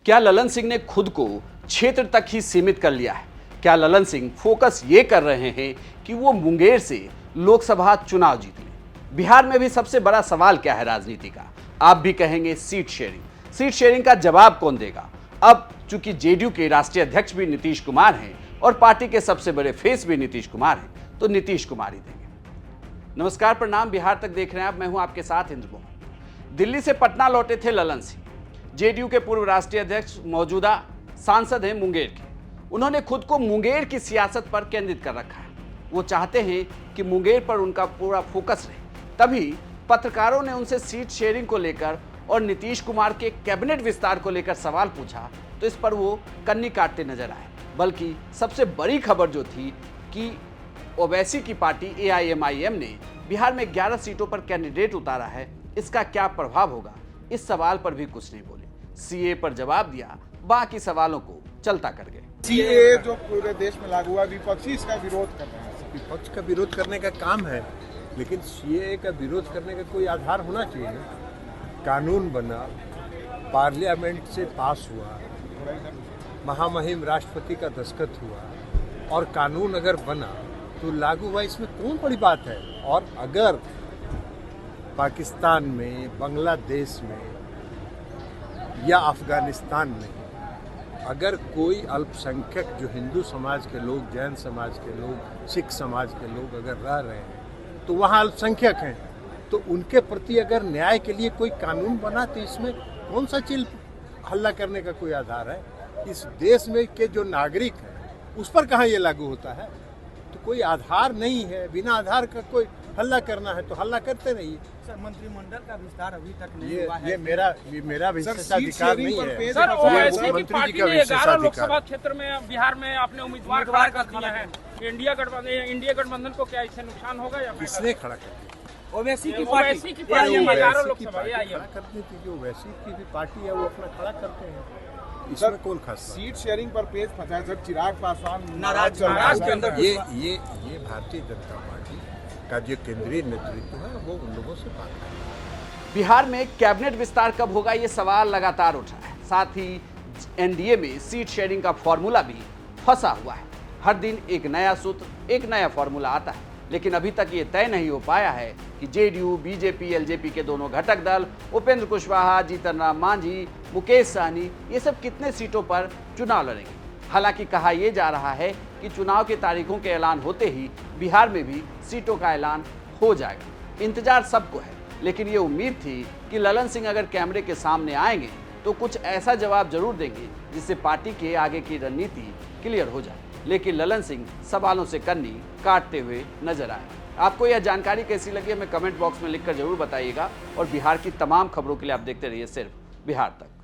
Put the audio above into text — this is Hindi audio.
क्या ललन सिंह ने खुद को क्षेत्र तक ही सीमित कर लिया है? क्या ललन सिंह फोकस ये कर रहे हैं कि वो मुंगेर से लोकसभा चुनाव जीत लें? बिहार में भी सबसे बड़ा सवाल क्या है राजनीति का? आप भी कहेंगे सीट शेयरिंग। सीट शेयरिंग का जवाब कौन देगा? अब चूंकि जेडीयू के राष्ट्रीय अध्यक्ष भी नीतीश कुमार हैं और पार्टी के सबसे बड़े फेस भी नीतीश कुमार हैं, तो नीतीश कुमार ही देंगे। नमस्कार, प्रणाम, बिहार तक देख रहे हैं आप। मैं हूं आपके साथ इंद्रमोहन। दिल्ली से पटना लौटे थे ललन सिंह। जेडीयू के पूर्व राष्ट्रीय अध्यक्ष, मौजूदा सांसद हैं मुंगेर के। उन्होंने खुद को मुंगेर की सियासत पर केंद्रित कर रखा है। वो चाहते हैं कि मुंगेर पर उनका पूरा फोकस रहे। तभी पत्रकारों ने उनसे सीट शेयरिंग को लेकर और नीतीश कुमार के कैबिनेट विस्तार को लेकर सवाल पूछा, तो इस पर वो कन्नी काटते नजर आए। बल्कि सबसे बड़ी खबर जो थी कि ओवैसी की पार्टी एआईएमआईएम ने बिहार में 11 सीटों पर कैंडिडेट उतारा है, इसका क्या प्रभाव होगा, इस सवाल पर भी कुछ नहीं बोले। सीए पर जवाब दिया, बाकी सवालों को चलता कर गए। सीए जो पूरे देश में लागू हुआ, विपक्षी इसका विरोध कर रहे हैं। विपक्ष का विरोध करने का काम है, लेकिन सीए का विरोध करने का कोई आधार होना चाहिए ना। कानून बना, पार्लियामेंट से पास हुआ, महामहिम राष्ट्रपति का दस्तखत हुआ और कानून अगर बना तो लागू हुआ, इसमें कौन बड़ी बात है। और अगर पाकिस्तान में, बांग्लादेश में या अफगानिस्तान में अगर कोई अल्पसंख्यक जो हिंदू समाज के लोग, जैन समाज के लोग, सिख समाज के लोग अगर रह रहे हैं तो वहाँ अल्पसंख्यक हैं, तो उनके प्रति अगर न्याय के लिए कोई कानून बना तो इसमें कौन सा चीज हल्ला करने का कोई आधार है। इस देश में के जो नागरिक हैं उस पर कहाँ ये लागू होता है। तो कोई आधार नहीं है, बिना आधार का कोई हल्ला करना है तो हल्ला करते रहिए। सर, मंत्रिमंडल का विस्तार अभी तक नहीं हुआ है। ये मेरा विशेषाधिकार नहीं है। सर, ओवैसी की मंत्री पार्टी जी का ने 11 लोकसभा विशेषाधिकार। क्षेत्र में बिहार में अपने उम्मीदवार खड़ा कर दिए हैं। इंडिया गठबंधन को क्या इससे नुकसान होगा या किसने खड़ा कर दिया? ओवैसी की ओवैसी की पार्टी पार्टी में 11 ओवैसी की लोकसभा पार्टी ये आई खड़ा है। करने की जो वैसी की भी पार्टी है वो अपना खड़ा करते हैं, इसमें कौन खास बात? सीट शेयरिंग पर पेज फंसा है। सर, चिराग पासवान नाराज चल रहा के है। अंदर ये भारतीय जनता पार्टी का जो केंद्रीय नेतृत्व है वो उन लोगों से बात कर रहा है। बिहार में कैबिनेट विस्तार कब होगा, ये सवाल लगातार उठ रहा है। साथ ही एनडीए में सीट शेयरिंग का फॉर्मूला भी फंसा हुआ है। हर दिन एक नया सूत्र, एक नया फॉर्मूला आता है, लेकिन अभी तक ये तय नहीं हो पाया है कि जेडीयू, बीजेपी, एलजेपी के दोनों घटक दल, उपेंद्र कुशवाहा, जीतन राम मांझी, मुकेश सहनी, ये सब कितने सीटों पर चुनाव लड़ेंगे। हालांकि कहा यह जा रहा है कि चुनाव की तारीखों के ऐलान होते ही बिहार में भी सीटों का ऐलान हो जाएगा। इंतजार सबको है, लेकिन ये उम्मीद थी कि ललन सिंह अगर कैमरे के सामने आएंगे तो कुछ ऐसा जवाब जरूर देंगे जिससे पार्टी के आगे की रणनीति क्लियर हो जाए। लेकिन ललन सिंह सवालों से कन्नी काटते हुए नजर आए। आपको यह जानकारी कैसी लगी हमें कमेंट बॉक्स में लिखकर जरूर बताइएगा और बिहार की तमाम खबरों के लिए आप देखते रहिए सिर्फ बिहार तक।